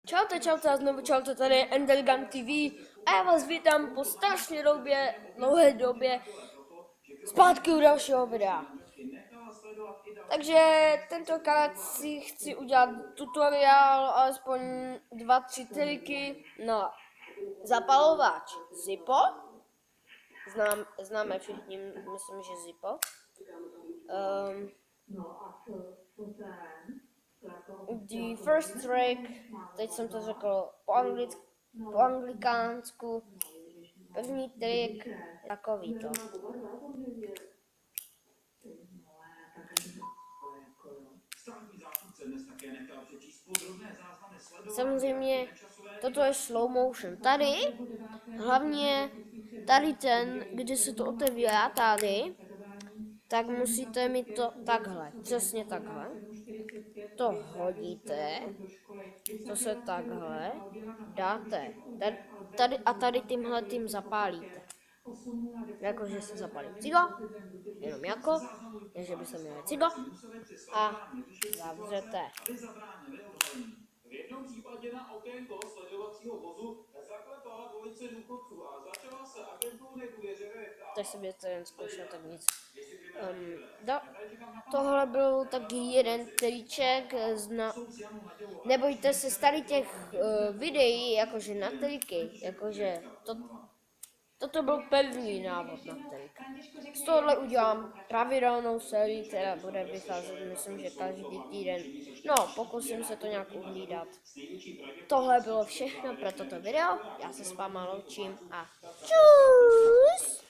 Čaute a znovu čaute, tady je Endelgan TV a já vás vítám po strašně dlouhé době zpátky u dalšího videa. Takže tentokrát si chci udělat tutoriál, alespoň 2-3 triky na zapalovač Zippo. Známe všichni, myslím, že Zippo. The first trick, teď jsem to řekl po anglikánsku, první trik takovýto. Samozřejmě toto je slow motion. Tady, hlavně tady ten, kdy se to otevírá tady, tak musíte mít to takhle, přesně takhle. To hodíte, to se takhle dáte, tady tímhle tím zapálíte. Jakože se zapálí cigo, jenom jako, že by se měli cigo a zavřete. V jednom případě na okénko sledovacího vozu zaklepala dvojice důchodců a začala se agentů nedůvěřivě ptát. Tak si běžte jen zkoušet, tak nic. Tohle byl taky jeden triček, nebojte se z tady těch videí, jakože na triky, jakože toto byl první návod na trik. Z tohohle udělám pravidelnou sérii, která bude vycházet, myslím, že každý týden. No, pokusím se to nějak uhlídat. Tohle bylo všechno pro toto video, já se s váma loučím a čus!